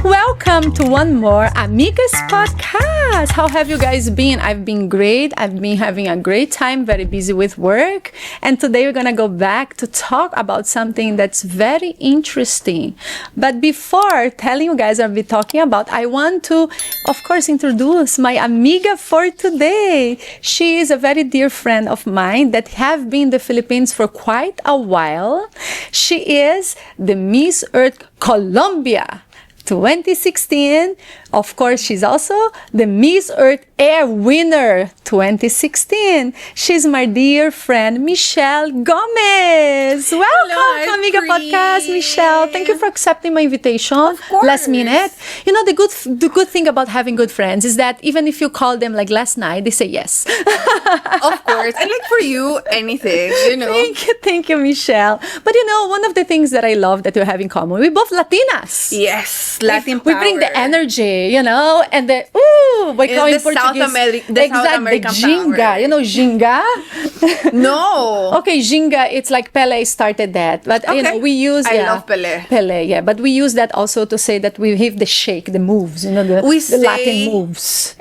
Welcome to one more Amigas podcast. How have you guys been? I've been great. I've been having a great time, very busy with work. And today we're going to go back to talk about something that's very interesting. But before telling you guys what I'll be talking about, I want to, of course, introduce my amiga for today. She is a very dear friend of mine that have been in the Philippines for quite a while. She is the Miss Earth Colombia 2016. Of course, she's also the Miss Earth Air winner 2016. She's my dear friend, Michele Gomez. Welcome to Amiga Podcast, Michele. Thank you for accepting my invitation. Of course. Last minute. You know, the good thing about having good friends is that even if you call them like last night, they say yes. Of course. And like for you, anything, you know. Thank you, Michele. But you know, one of the things that I love that we have in common, we both Latinas. Yes, Latin power. We bring the energy, you know, and the we call in Portuguese. South American the ginga, power. you know, ginga. No. Okay, ginga. It's like Pele started that, but you know, we use. I love Pele. Pele, yeah, but we use that also to say that we have the shake, the moves, you know, the Latin moves.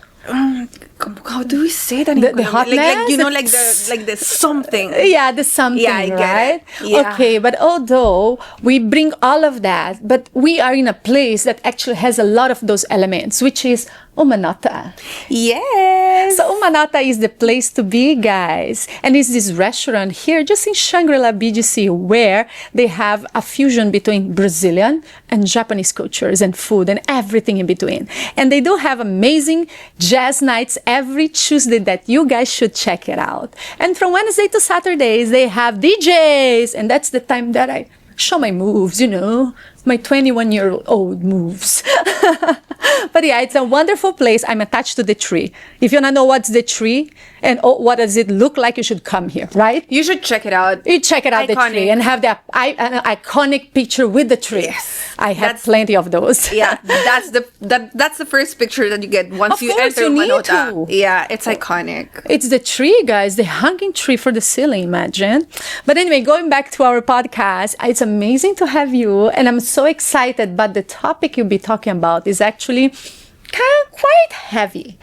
How do we say that in the hotness? Like you know, like the something. Yeah, the something, yeah, I get right? It. Yeah. Okay, but although we bring all of that, but we are in a place that actually has a lot of those elements, which is UMA NOTA. Yes. So UMA NOTA is the place to be, guys. And it's this restaurant here just in Shangri-La BGC where they have a fusion between Brazilian and Japanese cultures and food and everything in between. And they do have amazing jazz nights every Tuesday that you guys should check it out. And from Wednesday to Saturdays, they have DJs. And that's the time that I show my moves, you know, my 21-year-old moves. But yeah, it's a wonderful place. I'm attached to the tree. If you want to know what's the tree and what does it look like, you should come here, right? You should check it out. You check it out, iconic. The tree, and have an iconic picture with the tree. Yes. I have plenty of those. Yeah, that's the first picture that you get once you enter UMA NOTA. Yeah, it's iconic. It's the tree, guys, the hanging tree for the ceiling, imagine. But anyway, going back to our podcast, it's amazing to have you, and I'm so excited, but the topic you'll be talking about is actually quite heavy.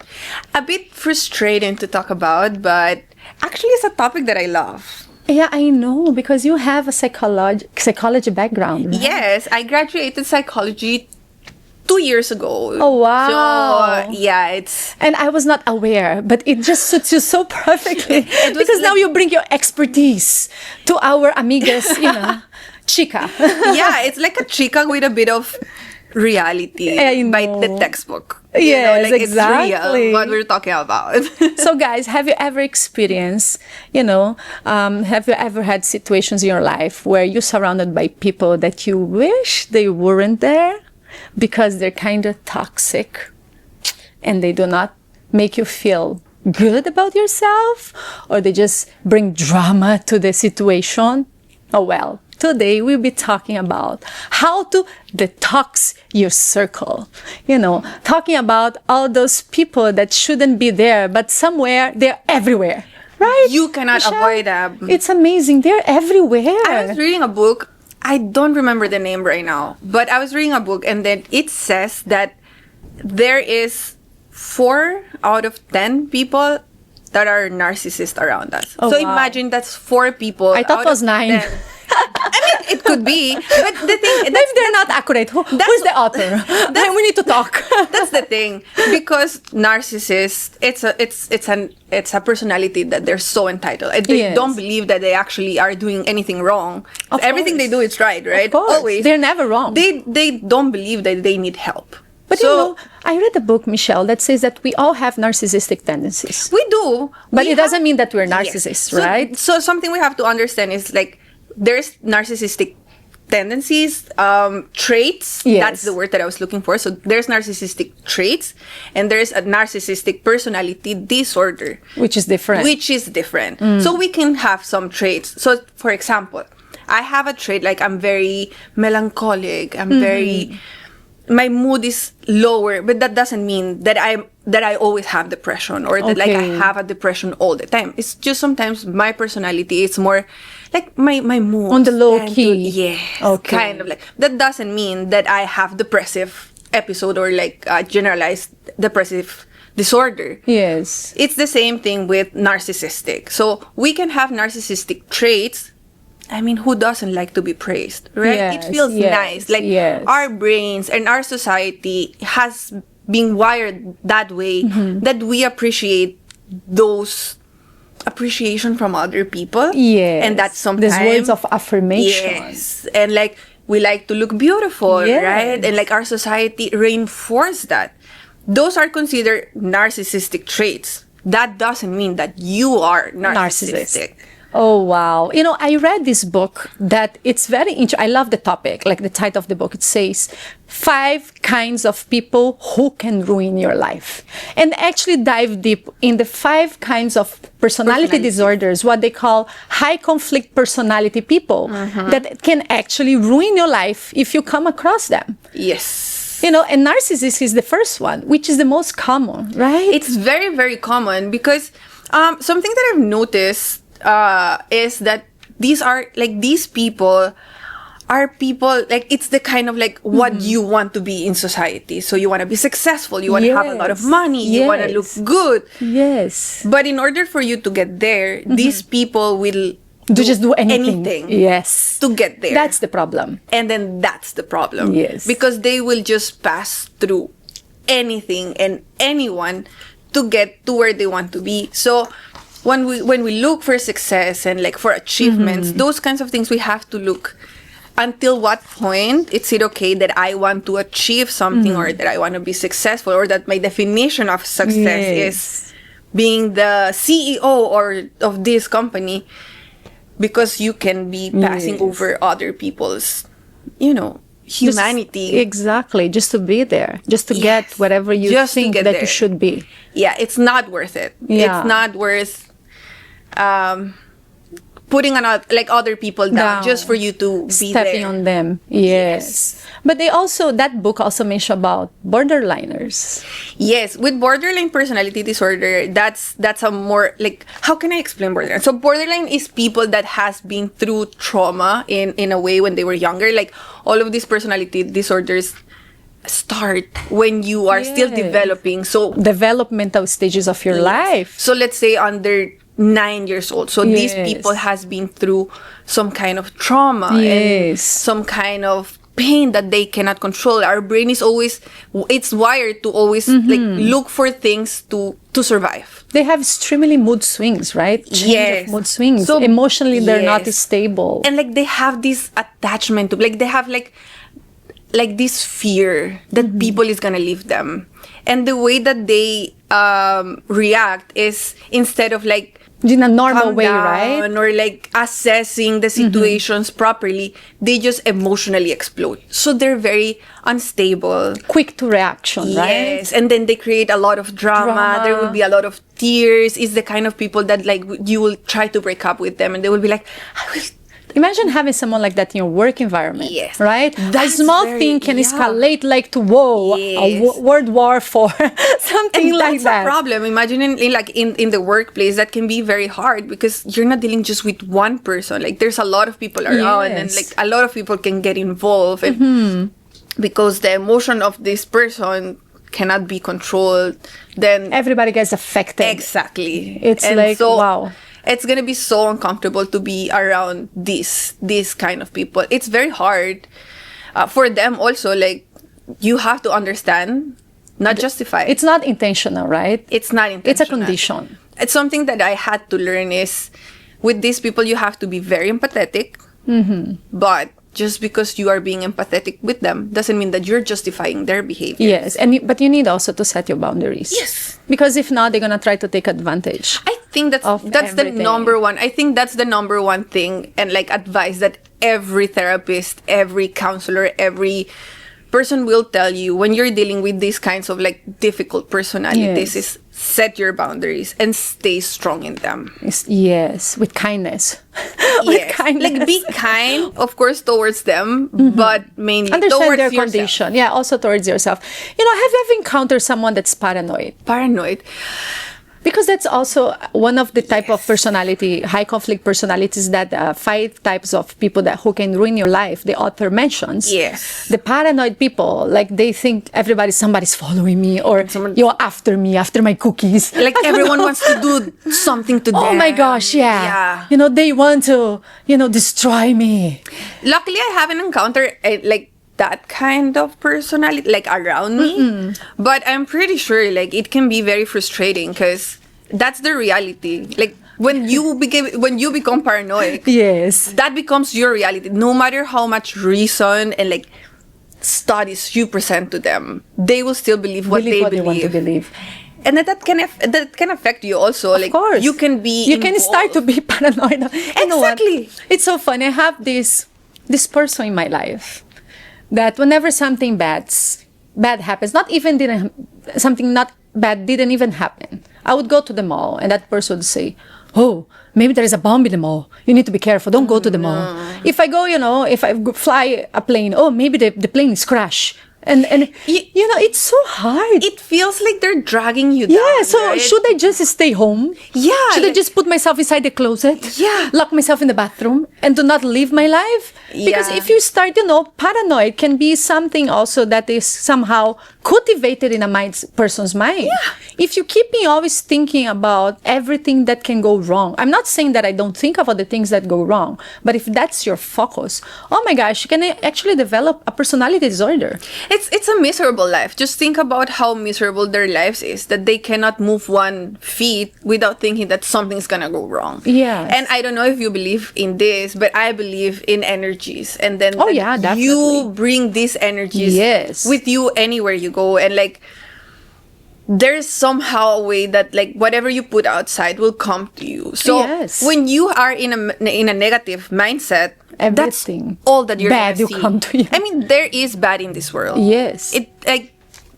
A bit frustrating to talk about, but actually it's a topic that I love. Yeah, I know, because you have a psychology background, right? Yes, I graduated psychology 2 years ago. Oh, wow. So, yeah, it's... And I was not aware, but it just suits you so perfectly. Because now you bring your expertise to our amigas, you know, chica. Yeah, it's like a chica with a bit of reality by the textbook. Yes, you know, like exactly. It's real what we're talking about. So guys, have you ever experienced, you know, have you ever had situations in your life where you're surrounded by people that you wish they weren't there because they're kind of toxic and they do not make you feel good about yourself, or they just bring drama to the situation? Oh well. Today, we'll be talking about how to detox your circle. You know, talking about all those people that shouldn't be there, but somewhere they're everywhere, right? You cannot Michele? avoid them. It's amazing. They're everywhere. I was reading a book. I don't remember the name right now, but I was reading a book and then it says that there is 4 out of 10 people that are narcissists around us. Oh, so wow. Imagine that's 4 people. I thought it was 9. I mean, it could be, but the thing... If they're not accurate, who's the author? Then we need to talk. That's the thing, because narcissists, it's a personality that they're so entitled. And they don't believe that they actually are doing anything wrong. Everything they do is right? Of course. Always. They're never wrong. They don't believe that they need help. But you know, I read a book, Michele, that says that we all have narcissistic tendencies. We do. But it doesn't mean that we're narcissists, right? So something we have to understand is like, there's narcissistic tendencies, traits. Yes. That's the word that I was looking for. So there's narcissistic traits and there's a narcissistic personality disorder. Which is different. So we can have some traits. So for example, I have a trait, like I'm very melancholic. I'm very, my mood is lower, but that doesn't mean that I always have depression or that like I have a depression all the time. It's just sometimes my personality is more like my mood. On the low key. Kind of like. That doesn't mean that I have depressive episode or like generalized depressive disorder. Yes. It's the same thing with narcissistic. So we can have narcissistic traits. I mean, who doesn't like to be praised, right? Yes, it feels nice. Like our brains and our society has been wired that way that we appreciate those appreciation from other people. Yes. And that's sometimes these words of affirmation. Yes. And like we like to look beautiful, Yes. right? And like our society reinforce that. Those are considered narcissistic traits. That doesn't mean that you are narcissistic. Oh, wow. You know, I read this book that it's very interesting. I love the topic, like the title of the book. It says 5 kinds of people who can ruin your life. And actually dive deep in the 5 kinds of personality disorders, what they call high conflict personality people that can actually ruin your life if you come across them. Yes. You know, and narcissist is the first one, which is the most common, right? It's very, very common because something that I've noticed is that these people are people, like, it's the kind of like what you want to be in society. So you want to be successful, you want to have a lot of money, you want to look good. Yes. But in order for you to get there, these people will do anything. Yes. To get there. That's the problem. And then that's the problem. Yes. Because they will just pass through anything and anyone to get to where they want to be. So when we look for success and like for achievements, those kinds of things, we have to look until what point is it okay that I want to achieve something or that I want to be successful or that my definition of success is being the CEO or of this company, because you can be passing over other people's, humanity. Exactly. Just to be there. Just to get whatever you think that you should be. Yeah, it's not worth it. Yeah. It's not worth putting other people down just for you to be stepping there. on them. Yes. But that book also mentioned about borderliners. Yes, with borderline personality disorder, that's a more like, how can I explain borderline? So borderline is people that has been through trauma in a way when they were younger. Like all of these personality disorders start when you are still developing. So developmental stages of your life. So let's say under 9 years old. So these people has been through some kind of trauma and some kind of pain that they cannot control. Our brain is always, it's wired to always like look for things to survive. They have extremely mood swings, right? Change of mood swings. So emotionally, they're not stable. And like they have this attachment to, like they have like this fear that people is gonna leave them. And the way that they react is, instead of like in a normal way, right? Or like assessing the situations properly, they just emotionally explode. So they're very unstable. Quick to reaction, right? Yes. And then they create a lot of drama. There will be a lot of tears. It's the kind of people that like you will try to break up with them and they will be like, I will. Imagine having someone like that in your work environment, right? That's a small thing can escalate like to a World War IV, something and like that. That's a problem. Imagine in the workplace, that can be very hard because you're not dealing just with one person. Like there's a lot of people around, and like a lot of people can get involved, and because the emotion of this person cannot be controlled, then everybody gets affected. Exactly. It's wow. It's gonna be so uncomfortable to be around this kind of people. It's very hard for them also. Like, you have to understand, not justify. It's not intentional, right? It's not intentional. It's a condition. It's something that I had to learn is, with these people, you have to be very empathetic. But just because you are being empathetic with them doesn't mean that you're justifying their behavior. Yes, but you need also to set your boundaries. Yes. Because if not, they're gonna try to take advantage. I think that's the number one. I think that's the number one thing and like advice that every therapist, every counselor, every person will tell you when you're dealing with these kinds of like difficult personalities is set your boundaries and stay strong in them. Yes, with kindness. With Yes. kindness. Like, be kind, of course, towards them, but mainly Understand towards their yourself. condition. Yeah, also towards yourself. You know, have you ever encountered someone that's paranoid? Paranoid. Because that's also one of the type of personality, high conflict personalities, that 5 types of people that who can ruin your life. The author mentions. Yes. The paranoid people, like they think somebody's following me, or you're after me, after my cookies. Like, I don't everyone know. wants to do something to them. Oh my gosh, yeah. Yeah. You know, they want to, destroy me. Luckily, I haven't encountered like that kind of personality like around me, but I'm pretty sure like it can be very frustrating because that's the reality. Like, when you become paranoid, Yes. that becomes your reality. No matter how much reason and like studies you present to them, they will still believe what they They want to believe. believe. And that can affect you also. Of Like, course. you can start to be paranoid. You know what? Exactly. It's so funny. I have this person in my life that whenever something bad happens, something not bad didn't even happen, I would go to the mall and that person would say, "Oh, maybe there is a bomb in the mall. You need to be careful. Don't go to the mall." If I go, if I fly a plane, "Oh, maybe the plane is crashed." And it's so hard. It feels like they're dragging you down. Yeah, so right? should I just stay home? Yeah, Should I like- just put myself inside the closet? Yeah. Lock myself in the bathroom and do not live my life? Because Yeah. if you start, paranoid can be something also that is somehow cultivated in a person's mind. Yeah. If you keep me always thinking about everything that can go wrong, I'm not saying that I don't think about the things that go wrong, but if that's your focus, oh my gosh, you can actually develop a personality disorder. It's a miserable life. Just think about how miserable their lives is, that they cannot move 1 feet without thinking that something's gonna go wrong. Yes. And I don't know if you believe in this, but I believe in energies. And then Oh, that yeah, definitely. you bring these energies Yes. with you anywhere you go. And like, there's somehow a way that like whatever you put outside will come to you. So Yes. when you are in a negative mindset, Everything that's all that you're bad gonna will see. come to you. I mean, there is bad in this world. Yes.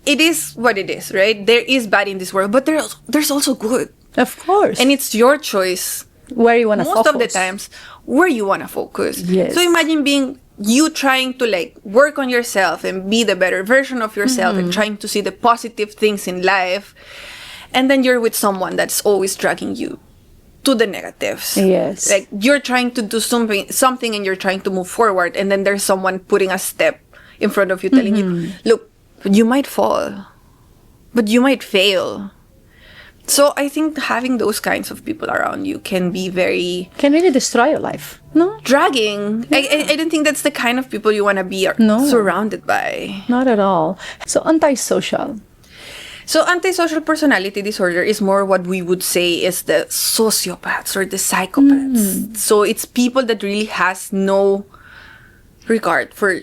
It is what it is, right? There is bad in this world, but there's also good, Of course. and it's your choice. Where you want to focus. Most of the times, where you want to focus. Yes. So imagine being you trying to like work on yourself and be the better version of yourself and trying to see the positive things in life, and then you're with someone that's always dragging you to the negatives. Yes. Like, you're trying to do something and you're trying to move forward, and then there's someone putting a step in front of you telling you, look, you might fall, but you might fail. So I think having those kinds of people around you can be very Can really destroy your life. No? dragging. I don't think that's the kind of people you want to be No. surrounded by. Not at all. So antisocial. So antisocial personality disorder is more what we would say is the sociopaths or the psychopaths. So it's people that really has no regard for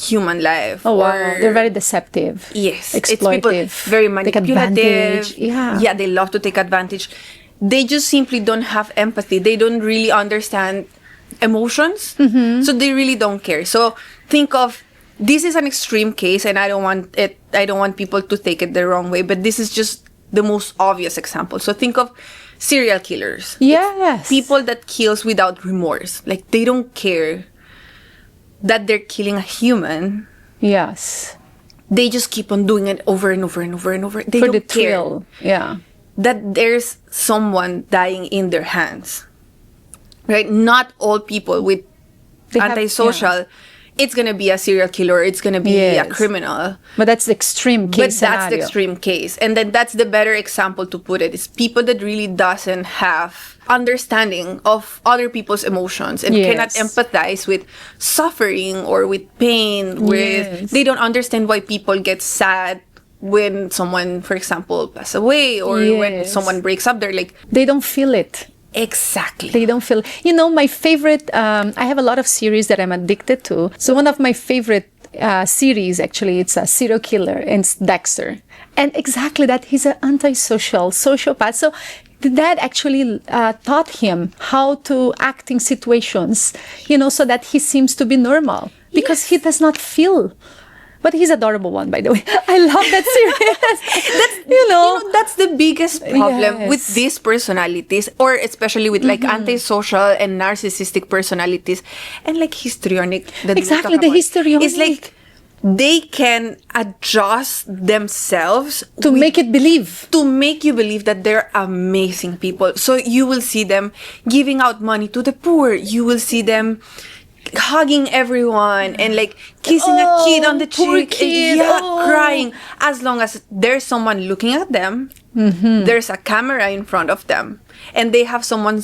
human life. Oh, wow. or- They're very deceptive. Yes, Exploitive. it's people very Take manipulative. advantage. Yeah. They love to take advantage. They just simply don't have empathy. They don't really understand emotions, so they really don't care. So think of this is an extreme case, and I don't want people to take it the wrong way. But this is just the most obvious example. So think of serial killers. Yes. People that kills without remorse. Like, they don't care that they're killing a human. Yes. They just keep on doing it over and over and over and over. They For don't the care thrill. Yeah. that there's someone dying in their hands. Right? Not all people with They have- antisocial, it's gonna be a serial killer, it's gonna be a Yes. criminal. But that's the extreme case But that's the scenario. extreme case. And then that's the better example to put it, is people that really doesn't have understanding of other people's emotions and Yes. cannot empathize with suffering or with pain, Yes. they don't understand why people get sad when someone, for example, passes away, or when Yes. someone breaks up. They're like, They don't feel it. exactly. They don't feel. My favorite. I have a lot of series that I'm addicted to. So one of my favorite series, actually, it's a serial killer, and it's Dexter. And exactly that, he's an antisocial sociopath. So that actually taught him how to act in situations, so that he seems to be normal, because he does not feel But he's adorable one, by the way. I love that series. That's the biggest problem Yes. with these personalities, or especially with like antisocial and narcissistic personalities, and like histrionic. That we Exactly, talk the about. histrionic. It's like they can adjust themselves To make it believe. to make you believe that they're amazing people. So you will see them giving out money to the poor. You will see them hugging everyone and like kissing a kid on the poor cheek, kid. crying. As long as there's someone looking at them, there's a camera in front of them, and they have someone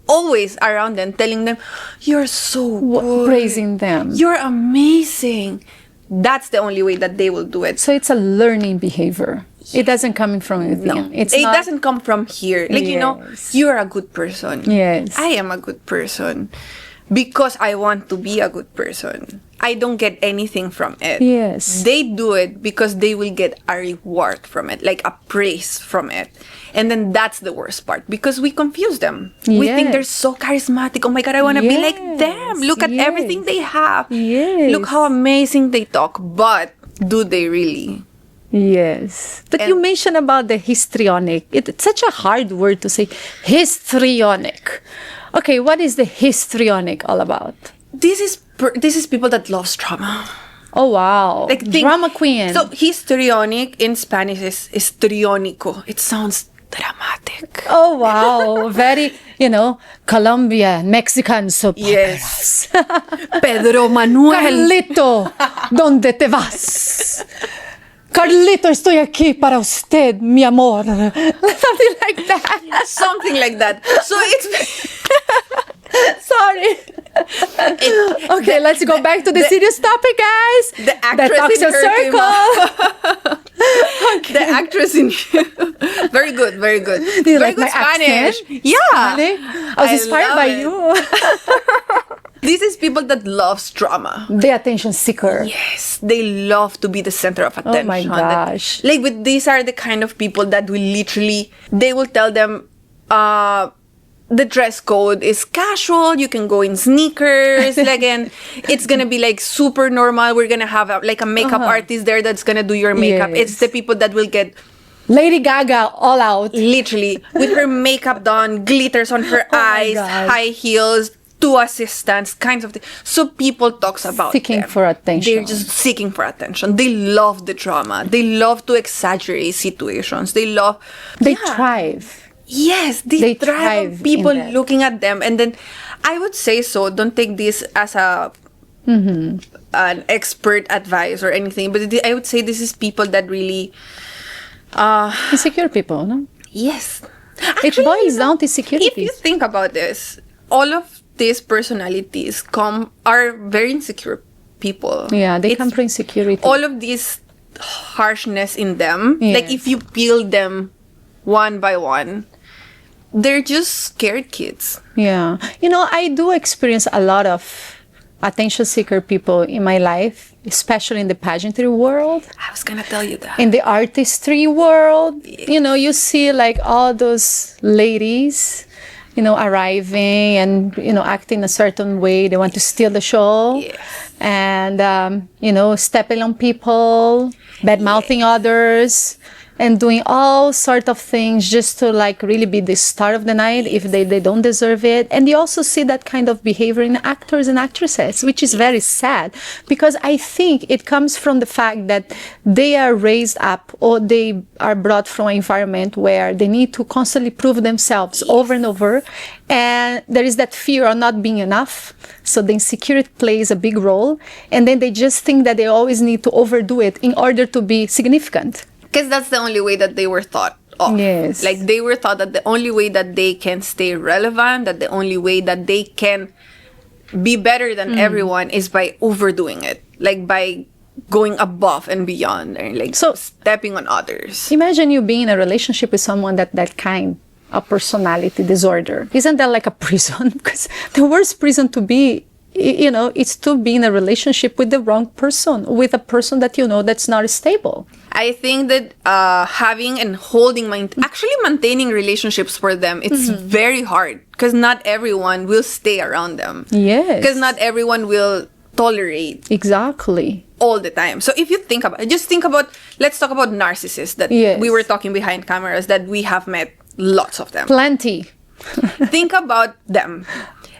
always around them telling them, "You're so good, Praising them. you're amazing." That's the only way that they will do it. So it's a learning behavior. It doesn't come from within. No, It's it not, doesn't come from here. Like, Yes. you're a good person. Yes. I am a good person because I want to be a good person. I don't get anything from it. Yes. They do it because they will get a reward from it, like a praise from it. And then that's the worst part because we confuse them. We think Yes. they're so charismatic. Oh my God, I want to be like them. Look at Yes. everything they have. Yes. Look how amazing they talk. But do they really? Yes. But you And- mentioned about the histrionic. It's such a hard word to say. Histrionic. Okay, what is the histrionic all about? This is people that loves drama. Oh, wow. Think- Drama queen. So histrionic in Spanish is histriónico. It sounds dramatic. Oh, wow. Very, Colombia, Mexican soap Yes. Pedro Manuel. Carlito, ¿dónde te vas? Carlito, estoy aquí para usted, mi amor. Something like that. Something like that. So it's Sorry. Okay, let's go back to the serious topic, guys. the actress Detox in Your her came Circle. the actress in very good, very good. Do you Very like good my Spanish. accent? Yeah. Really? I was inspired love by it. you. This is people that loves drama. The attention seeker. Yes, they love to be the center of attention. Oh my gosh. Like, with these are the kind of people that will literally, they will tell them, the dress code is casual. You can go in sneakers. Like, and it's gonna be like super normal. We're gonna have a makeup artist there that's gonna do your makeup. Yes. It's the people that will get Lady Gaga, all out. literally with her makeup done, glitters on her my eyes, gosh. high heels, two assistants, kinds of things. So people talks about Seeking them. for attention. They're just seeking for attention. They love the drama. They love to exaggerate situations. They Thrive. Yes, They thrive thrive on people in that. looking at them. And then I would say so. Don't take this as an expert advice or anything. But I would say this is people that really, Insecure people, no? yes. It boils down to insecurities. If you think about this, all of these personalities are very insecure people. Yeah, they It's come from insecurity. all of this harshness in them. Yes. Like, if you peel them one by one, they're just scared kids. Yeah. I do experience a lot of attention seeker people in my life, especially in the pageantry world, I was gonna tell you that. in the artistry world. You see like all those ladies, arriving and, acting a certain way. They want to steal the show. Yes. And, stepping on people, bad-mouthing others, and doing all sort of things just to like really be the star of the night if they don't deserve it. And you also see that kind of behavior in actors and actresses, which is very sad, because I think it comes from the fact that they are raised up or they are brought from an environment where they need to constantly prove themselves over and over. And there is that fear of not being enough. So the insecurity plays a big role. And then they just think that they always need to overdo it in order to be significant. Because that's the only way that they were thought of. Yes. Like, they were thought that the only way that they can stay relevant, that the only way that they can be better than everyone is by overdoing it. Like, by going above and beyond and like stepping on others. Imagine you being in a relationship with someone that kind of personality disorder. Isn't that like a prison? Because the worst prison to be, it's to be in a relationship with the wrong person, with a person that that's not stable. I think that having and actually maintaining relationships for them, it's very hard because not everyone will stay around them. Yes. Because not everyone will tolerate. Exactly. all the time. So if you think about it, just think about, let's talk about narcissists that Yes. we were talking behind cameras, that we have met lots of them. Plenty. Think about them.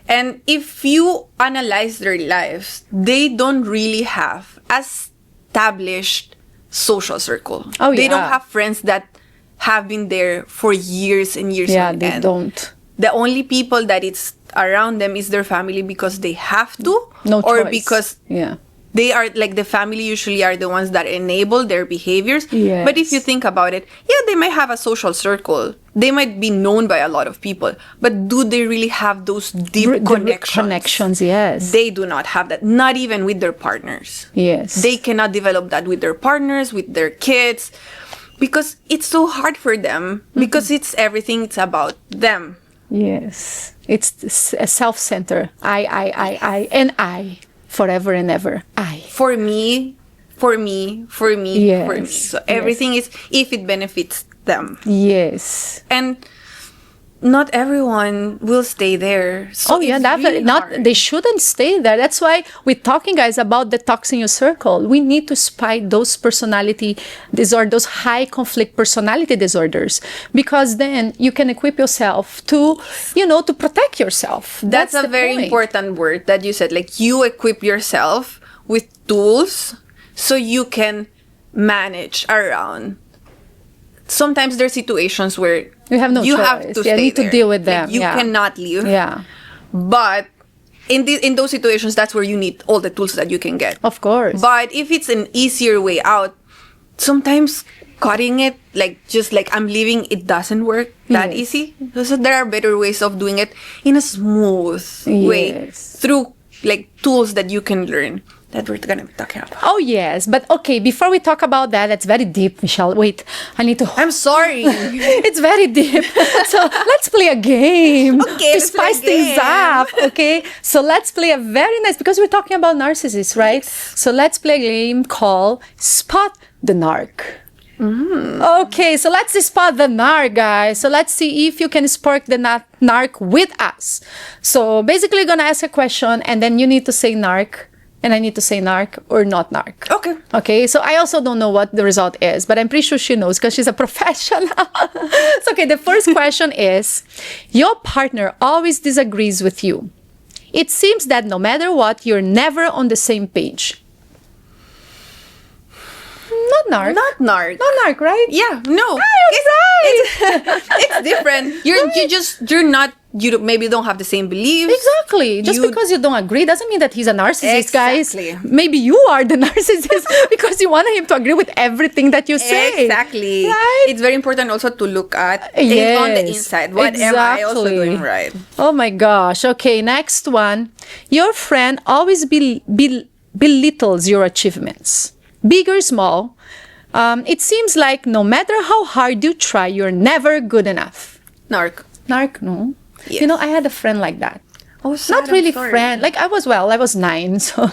And if you analyze their lives, they don't really have established social circle. Oh, They yeah. don't have friends that have been there for years and years Yeah, on they end. don't. The only people that it's around them is their family because they have to, No or choice. because Yeah. they are like, the family usually are the ones that enable their behaviors. Yes. But if you think about it, yeah, they might have a social circle. They might be known by a lot of people. But do they really have those deep connections? Connections, yes. They do not have that. Not even with their partners. Yes. They cannot develop that with their partners, with their kids. Because it's so hard for them. Because it's everything, it's about them. Yes. It's a self-centered. I, and I. Forever and ever. I. For me, for me, for me, Yes. for me. So everything is if it benefits them. Yes. And not everyone will stay there. So Oh yeah, it's definitely. really Not hard. they shouldn't stay there. That's why we're talking, guys, about detoxing your circle. We need to spy those personality disorders, those high conflict personality disorders, because then you can equip yourself to, to protect yourself. That's a the very point. important word that you said. Like, you equip yourself with tools so you can manage around. Sometimes there are situations where You have no you choice. have to You stay need to there. deal with Like, them. you Yeah. cannot leave. Yeah, But in those situations, that's where you need all the tools that you can get. of course. But if it's an easier way out, sometimes cutting it, like just like I'm leaving, it doesn't work that Yes. easy. So there are better ways of doing it in a smooth way Yes. through like tools that you can learn that we're gonna be talking about. Oh yes, but okay, before we talk about that, that's very deep, Michelle. Wait, I need to I'm sorry. It's very deep. So let's play a game Okay, to let's play a spice things game. up. Okay, so let's play a very nice, because we're talking about narcissists, right? So let's play a game called Spot the Narc. Okay, so let's spot the narc, guys. So let's see if you can spark the narc with us. So basically, you're gonna ask a question, and then you need to say narc, and I need to say narc or not narc. Okay. Okay, so I also don't know what the result is, but I'm pretty sure she knows because she's a professional. So, okay, the first question is, your partner always disagrees with you. It seems that no matter what, you're never on the same page. Not narc. Not narc. Not narc, right? Yeah, no. It's different. You don't, maybe don't have the same beliefs. Exactly. Just because you don't agree doesn't mean that he's a narcissist, Exactly. guys. Maybe you are the narcissist because you want him to agree with everything that you say. Exactly. Right? It's very important also to look at it on the Yes, inside. What am I also exactly. doing right? Oh my gosh. Okay, next one. Your friend always belittles your achievements. Big or small, it seems like no matter how hard you try, you're never good enough. Narc. Narc, no? Yes. You know, I had a friend like that. Oh, sad, Not really I'm sorry. friend. Like I was 9, so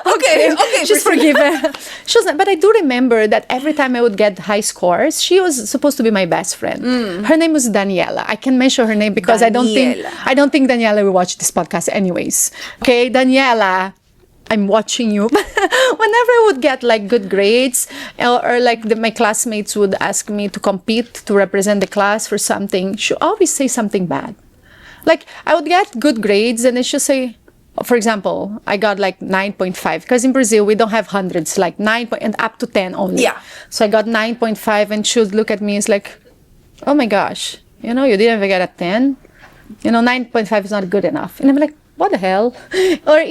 Okay. she's forgiven. She was, but I do remember that every time I would get high scores, she was supposed to be my best friend. Her name was Daniela. I can mention her name because I don't think Daniela will watch this podcast anyways. Okay, Daniela, I'm watching you. Whenever I would get like good grades, or like my classmates would ask me to compete to represent the class for something, she always say something bad. Like I would get good grades and then she'll say, for example, I got like 9.5 because in Brazil we don't have hundreds, like 9 and up to 10 only. Yeah. So I got 9.5 and she would look at me, it's like, oh my gosh, you didn't even get a 10. 9.5 is not good enough. And I'm like, what the hell? Or,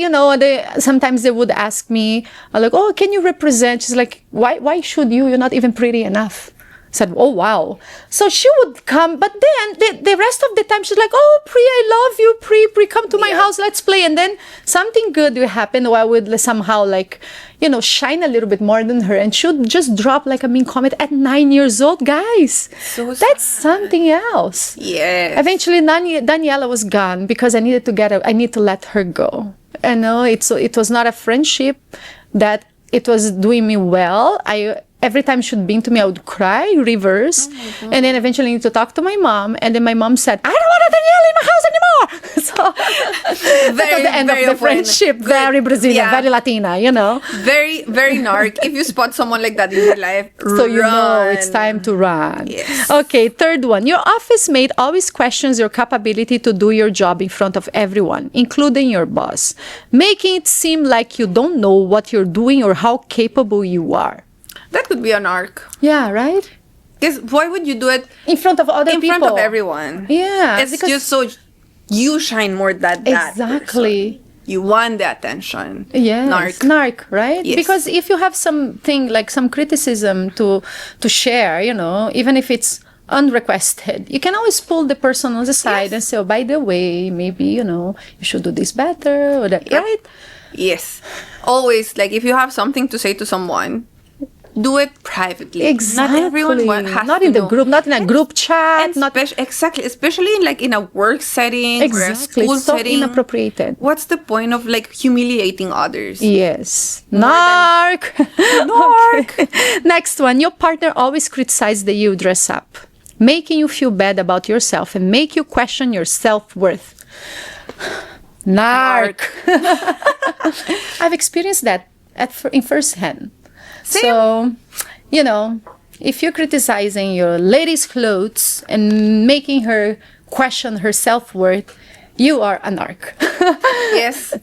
sometimes they would ask me, like, oh, can you represent? She's like, why should you? You're not even pretty enough. I said, oh, wow. So she would come, but then the rest of the time, she's like, oh, Pri, I love you, Pri, come to my house, let's play. And then something good will happen, or I would somehow shine a little bit more than her. And she would just drop like a mean comment at 9 years old, guys. So that's something else. Yes. Eventually, Daniela was gone because I need to let her go. It was not a friendship that it was doing me well. every time she'd been to me, I would cry, reverse. Oh And then eventually I need to talk to my mom. And then my mom said, I don't want Danielle in my house anymore. So that was the end of the friendship. Very Brazilian, Yeah. very Latina, you know. Very, very narc. If you spot someone like that in your life, So you know run. it's time to run. Yes. Okay, third one. Your office mate always questions your capability to do your job in front of everyone, including your boss, making it seem like you don't know what you're doing or how capable you are. That could be an arc. Yeah, right? Because why would you do it In front of other in people. front of everyone? Yeah, It's because- just so you shine more than that Exactly. person. You want the attention. Yes, Narc. right? Yes. Because if you have something like some criticism to share, you know, even if it's unrequested, you can always pull the person on the side and say, oh, by the way, maybe, you know, you should do this better, or that, Yeah. right? Yes. Always, like, if you have something to say to someone, do it privately. Exactly. Not everyone has not to in the know. group, not in a group chat, And not exactly, especially like in a work setting or a exactly. school It's so setting. inappropriated. What's the point of like humiliating others? Yes. More Narc. Narc. Okay. Next one. Your partner always criticizes the you dress up, making you feel bad about yourself and make you question your self-worth. Narc. I've experienced that in first hand. Same. So, you know, if you're criticizing your lady's clothes and making her question her self-worth, you are a narc. Yes,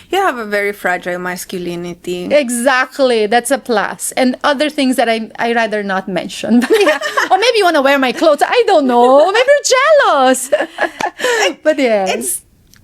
you have a very fragile masculinity. Exactly. That's a plus. And other things that I rather not mention. But yeah. Or maybe you want to wear my clothes. I don't know. Maybe you're jealous. But yeah.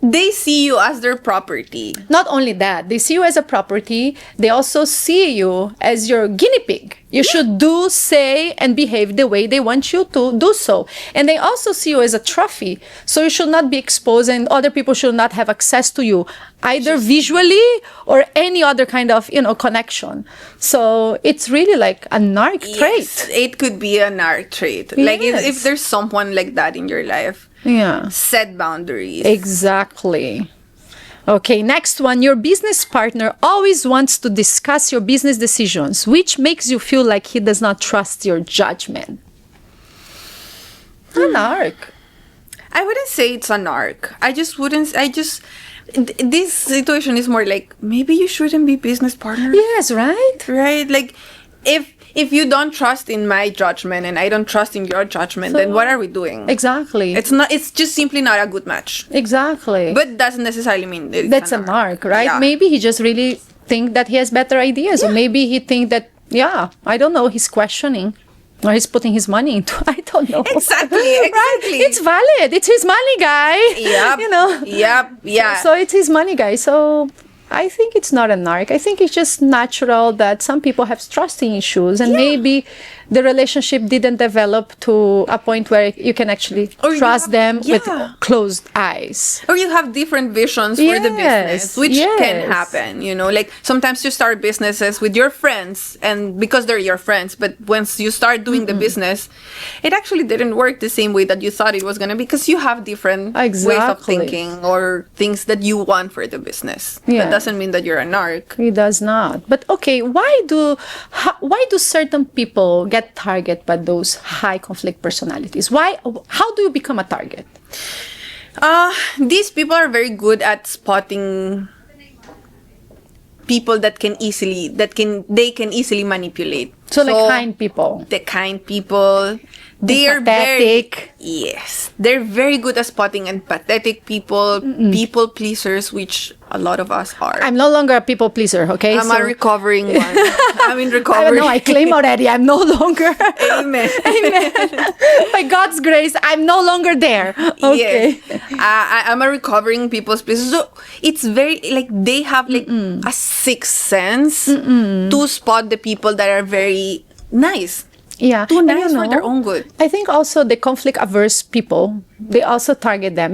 They see you as their property. Not only that, they see you as a property, they also see you as your guinea pig. You should do, say, and behave the way they want you to do so. And they also see you as a trophy. So you should not be exposed and other people should not have access to you, either visually or any other kind of, you know, connection. So it's really like a narc trait. Yes, it could be a narc trait. Like Yes. if there's someone like that in your life, Yeah. set boundaries. Exactly. Okay, next one. Your business partner always wants to discuss your business decisions, which makes you feel like he does not trust your judgment. An arc. I wouldn't say it's an arc. This situation is more like, maybe you shouldn't be business partners. Yes, right? Right? Like, if you don't trust in my judgment and I don't trust in your judgment, then what are we doing? Exactly. It's just simply not a good match. Exactly. But doesn't necessarily mean that it's that's an an arc, right? Yeah. Maybe he just really think that he has better ideas, or maybe he think that, yeah, I don't know, he's questioning. Or he's putting his money into, I don't know. Exactly. Right? It's valid. It's his money, guy. Yep. You know? Yep. Yeah. So it's his money, guy. So I think it's not a narc. I think it's just natural that some people have trusting issues and maybe the relationship didn't develop to a point where you can actually Or you trust have- them with yeah. closed eyes. Or you have different visions for the business, Yes, which yes. can happen, you know, like sometimes you start businesses with your friends and because they're your friends, but once you start doing the business, it actually didn't work the same way that you thought it was going to be because you have different ways of Exactly. thinking or things that you want for the business. Yeah. That doesn't mean that you're a narc. He does not. But okay, why do certain people get targeted by those high conflict personalities? How do you become a target? These people are very good at spotting people that they can easily manipulate. So like kind people. The kind people. They are Empathetic. they're very good at spotting empathetic people, people pleasers, which a lot of us are. I'm no longer a people pleaser, okay? I'm a recovering one. I'm in I don't recovery. know, I claim already. I'm no longer. Amen. By God's grace, I'm no longer there. Okay. Yes. I'm a recovering people's pleaser. So it's very like they have like a sixth sense to spot the people that are very nice. Yeah. Too And nice for their own good. I think also the conflict averse people, they also target them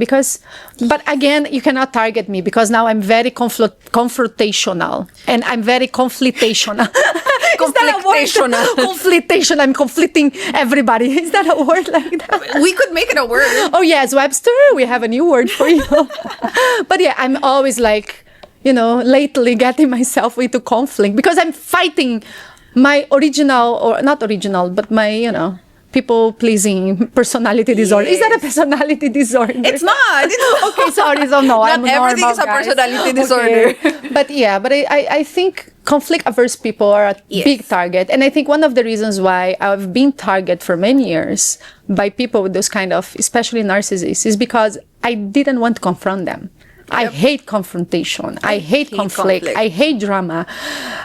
but again, you cannot target me because now I'm very confrontational and I'm very conflictational. Is that a word? Conflictational. Conflictation. I'm conflicting everybody. Is that a word like that? We could make it a word. Oh yes, Webster, we have a new word for you. But yeah, I'm always like, lately getting myself into conflict because I'm fighting my original, or not original, but my, people-pleasing personality disorder. Is that a personality disorder? It's not. Okay, sorry. So no, Not I'm everything normal, is a guys. personality disorder. Okay. But I think conflict-averse people are a big target. And I think one of the reasons why I've been targeted for many years by people with those kind of, especially narcissists, is because I didn't want to confront them. I hate confrontation. I hate conflict. I hate drama.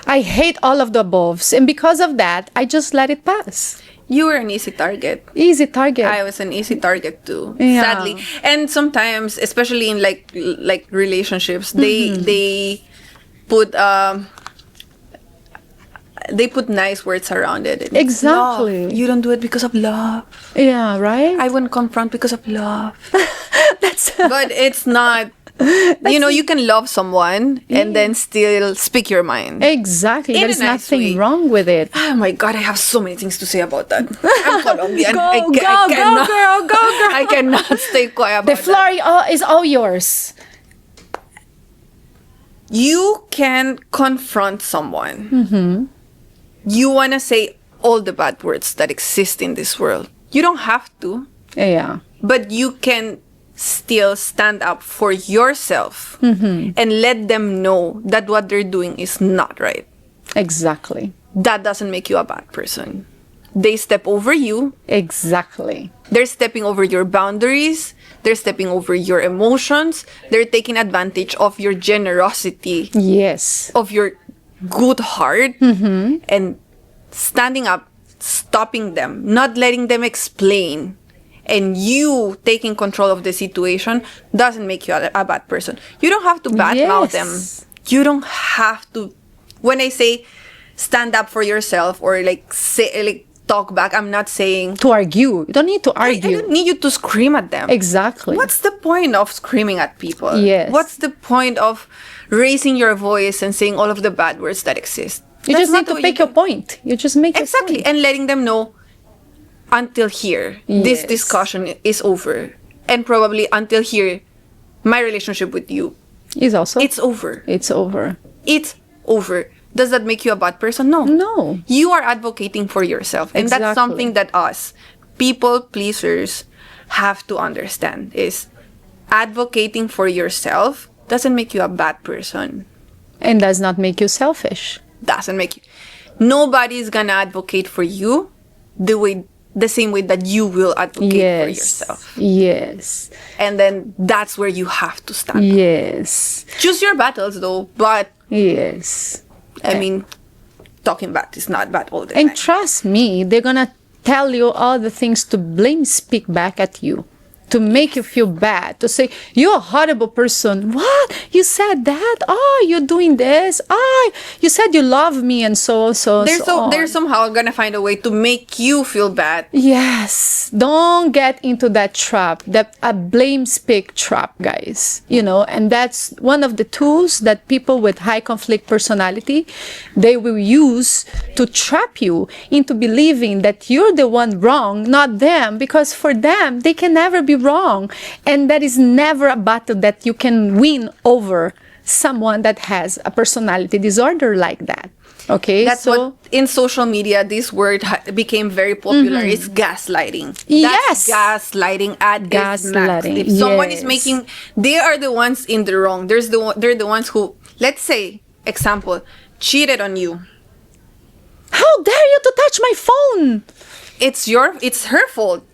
I hate all of the aboves. And because of that, I just let it pass. You were an easy target. Easy target. I was an easy target too, Yeah. sadly. And sometimes, especially in like relationships, they put nice words around it. It's Exactly. love. You don't do it because of love. Yeah, right? I wouldn't confront because of love. That's But it's not. You can love someone and then still speak your mind. exactly. In a There's nice nothing way. wrong with it. Oh my God, I have so many things to say about that. I'm Colombian. Go, I go, cannot, girl, go, girl. I cannot stay quiet about The that. floor is all yours. You can confront someone. You want to say all the bad words that exist in this world. You don't have to, Yeah. but you can still stand up for yourself and let them know that what they're doing is not right. Exactly. That doesn't make you a bad person. They step over you. Exactly. They're stepping over your boundaries. They're stepping over your emotions. They're taking advantage of your generosity, Yes. of your good heart, and standing up, stopping them, not letting them explain, and you taking control of the situation doesn't make you a bad person. You don't have to badmouth them. You don't have to. When I say stand up for yourself or say talk back, I'm not saying To argue. You don't need to I argue. don't need you to scream at them. Exactly. What's the point of screaming at people? Yes. What's the point of raising your voice and saying all of the bad words that exist? You That's just need not to what make your point. You just make your Exactly. point. And letting them know until here, this Yes. discussion is over. And probably until here, my relationship with you, It's also. it's over. It's over. It's over. Does that make you a bad person? No. No. You are advocating for yourself. And that's Exactly. something that us, people pleasers, have to understand is advocating for yourself doesn't make you a bad person. And does not make you selfish. Doesn't make you. Nobody's gonna advocate for you the same way that you will advocate for yourself. Yes. And then that's where you have to stand. Yes. Choose your battles though, but Yes. I mean, talking bad is not bad all the time. And trust me, they're gonna tell you all the things to blame speak back at you. To make you feel bad, to say, you're a horrible person. What? You said that? Oh, you're doing this? Oh, you said you love me and so on. They're somehow gonna find a way to make you feel bad. Yes. Don't get into that trap, that a blame speak trap, guys. And that's one of the tools that people with high conflict personality, they will use to trap you into believing that you're the one wrong, not them, because for them, they can never be wrong. And that is never a battle that you can win over someone that has a personality disorder like that. Okay, That's what in social media this word became very popular. It's gaslighting. Yes. That's gaslighting at its max. Gaslighting, If someone is yes. making, they are the ones in the wrong. They're the ones who, let's say, example, cheated on you. How dare you to touch my phone? It's her fault.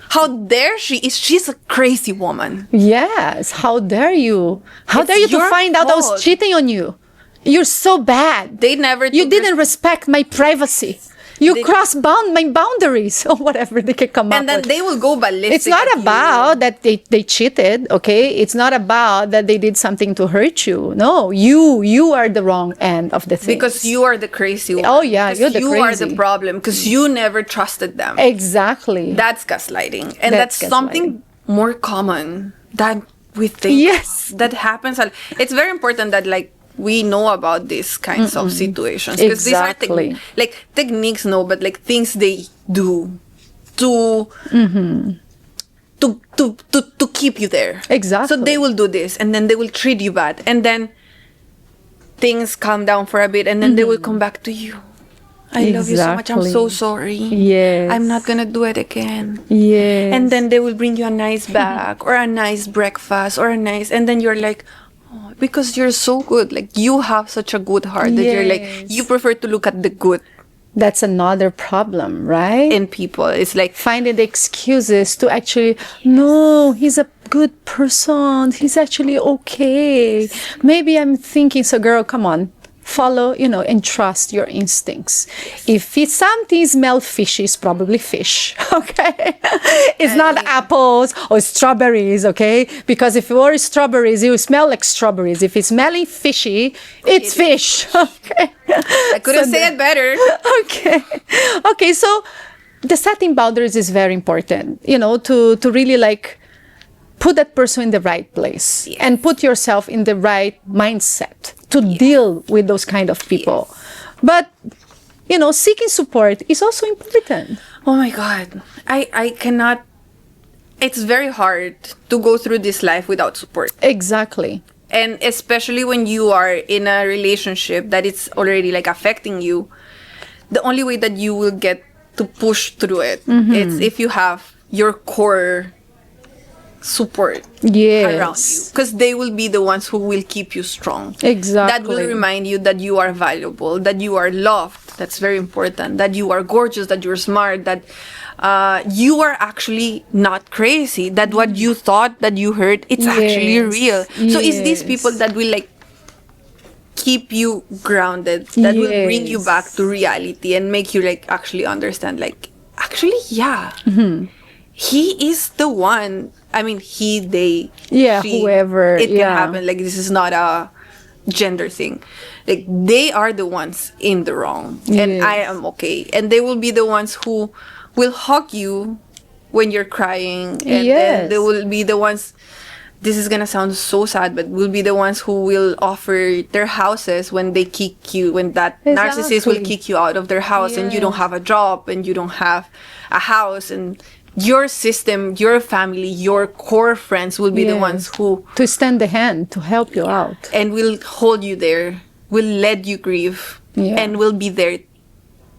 How dare she? She's a crazy woman. Yes, how dare you? How It's dare you to your find out I was fault. cheating on you? You're so bad. They never. You took didn't respect my privacy. You crossed my boundaries or whatever they can come up And then with. they will go ballistic. It's not at you. about that they cheated, okay? It's not about that they did something to hurt you. No, you are the wrong end of the thing. Because you are the crazy one. Oh, yeah, 'Cause you're the you are the crazy. problem because you never trusted them. Exactly. That's gaslighting. And That's that's something more common than we think. Yes. That happens. It's very important that we know about these kinds of situations. Because these are Exactly. techniques, no, but things they do to keep you there. Exactly. So they will do this and then they will treat you bad. And then things calm down for a bit and then they will come back to you. I love you so much. I'm so Exactly. sorry. Yes. I'm not gonna do it again. Yes. And then they will bring you a nice bag or a nice breakfast or a nice, and then you're like, oh, because you're so good. Like, you have such a good heart that you're like, Yes. you prefer to look at the good That's another problem, right? in people. It's like, Finding the excuses to actually, no, he's a good person. He's actually okay. Maybe I'm thinking, so girl, come on. Follow, and trust your instincts. If it's something smells fishy, it's probably fish, okay? It's not apples or strawberries, okay? Because if it were strawberries, it would smell like strawberries. If it's smelling fishy, it's fish, okay? I couldn't say it better. Okay, so the setting boundaries is very important, to really like put that person in the right place and put yourself in the right mindset to deal with those kind of people. But, seeking support is also important. Oh my God. I cannot. It's very hard to go through this life without support. Exactly. And especially when you are in a relationship that it's already like affecting you, the only way that you will get to push through it is if you have your core support around you, because they will be the ones who will keep you strong. Exactly. That will remind you that you are valuable, that you are loved. That's very important. That you are gorgeous, that you're smart, that you are actually not crazy, that what you thought that you heard, it's actually real. So it's these people that will like keep you grounded, that will bring you back to reality and make you like actually understand, like, actually, he is the one. I mean, he, they, she, whoever. It can happen. Like, this is not a gender thing. Like, they are the ones in the wrong, and I am okay. And they will be the ones who will hug you when you're crying, and then they will be the ones. This is gonna sound so sad, but will be the ones who will offer their houses when they kick you, when that narcissist will kick you out of their house, and you don't have a job, and you don't have a house, and your system, your family, your core friends will be the ones who to extend the hand to help you out, and will hold you there, will let you grieve, and will be there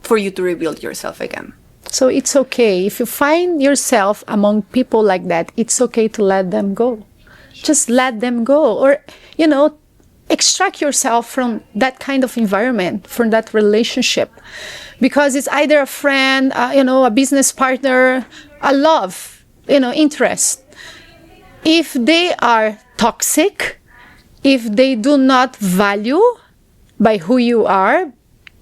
for you to rebuild yourself again. So it's okay if you find yourself among people like that. It's okay to let them go. Just let them go, or extract yourself from that kind of environment, from that relationship, because it's either a friend, a business partner, a love, interest. If they are toxic, if they do not value by who you are,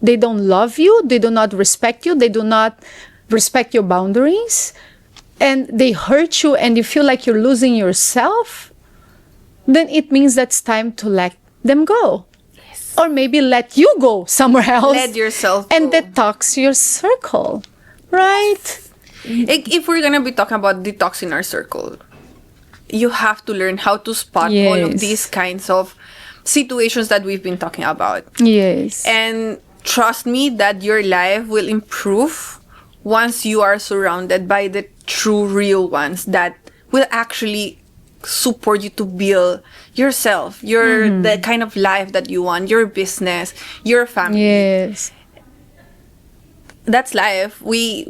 they don't love you, they do not respect you, they do not respect your boundaries, and they hurt you, and you feel like you're losing yourself, then it means that's time to let them go. Or maybe let you go somewhere else. Let yourself and go. detox your circle, right? If we're gonna be talking about detoxing our circle, you have to learn how to spot all of these kinds of situations that we've been talking about. Yes. And trust me that your life will improve once you are surrounded by the true, real ones that will actually support you to build yourself, the kind of life that you want, your business, your family. Yes. That's life. We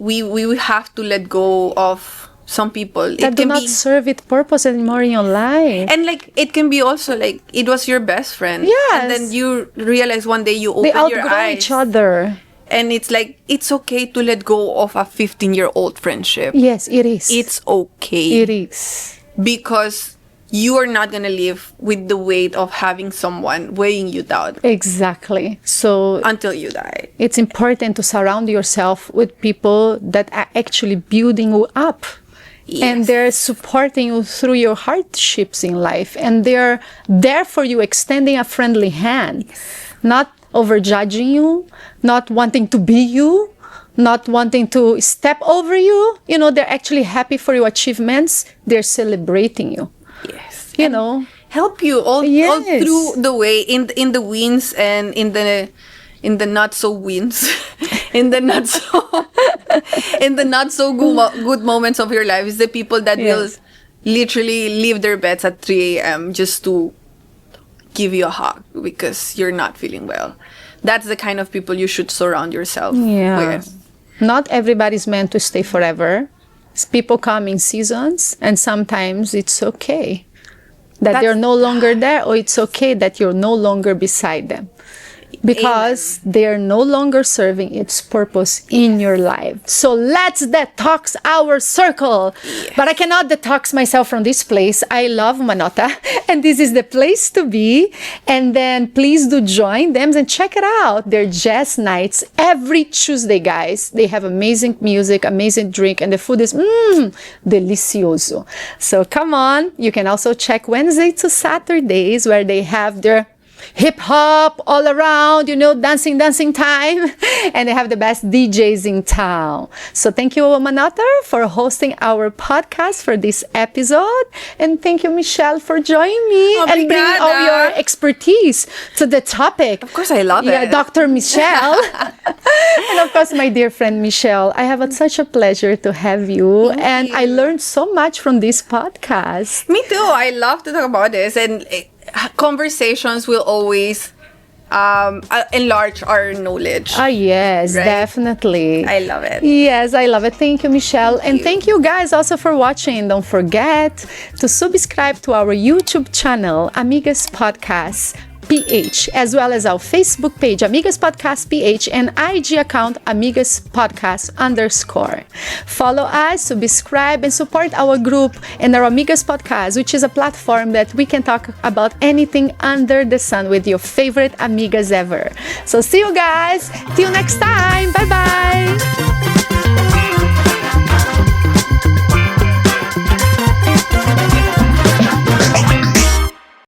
have to let go of some people that do not serve its purpose anymore in your life. And like, it can be also like, it was your best friend. Yes. And then you realize one day you open your eyes. They outgrow each other. And it's like, it's okay to let go of a 15-year-old friendship. Yes, it is. It's okay. It is. Because you are not going to live with the weight of having someone weighing you down. Exactly. So until you die. It's important to surround yourself with people that are actually building you up. Yes. And they're supporting you through your hardships in life. And they're there for you, extending a friendly hand. Yes. Not overjudging you, not wanting to be you, not wanting to step over you. They're actually happy for your achievements. They're celebrating you. Yes. Help you all through the way, in the wins and in the not so wins, in the not so good moments of your life is the people that will literally leave their beds at 3 a.m. just to give you a hug because you're not feeling well. that's the kind of people you should surround yourself Yeah. with. Not everybody's meant to stay forever. People come in seasons, and sometimes it's okay that they're no longer there, or it's okay that you're no longer beside them. Because they are no longer serving its purpose in your life. So let's detox our circle. Yes. But I cannot detox myself from this place. I love UMA NOTA, and this is the place to be. And then please do join them and check it out. They're jazz nights every Tuesday, guys. They have amazing music, amazing drink, and the food is delicioso. So come on. You can also check Wednesday to Saturdays, where they have their hip hop all around, dancing time, and they have the best DJs in town. So thank you, UMA NOTA, for hosting our podcast for this episode, and thank you, Michelle, for joining me and bringing all your expertise to the topic. Of course, I love it. Dr. Michelle, and of course, my dear friend Michelle. I have such a pleasure to have you, and I learned so much from this podcast. Me too. I love to talk about this, and conversations will always enlarge our knowledge. Oh, yes, right? Definitely. I love it. Yes, I love it. Thank you, Michelle. And thank you guys also for watching. Don't forget to subscribe to our YouTube channel, Amigas Podcast PH, as well as our Facebook page, Amigas Podcast PH, and IG account, Amigas Podcast _. Follow us, subscribe, and support our group and our Amigas Podcast, which is a platform that we can talk about anything under the sun with your favorite amigas ever. So see you guys. Till next time. Bye-bye.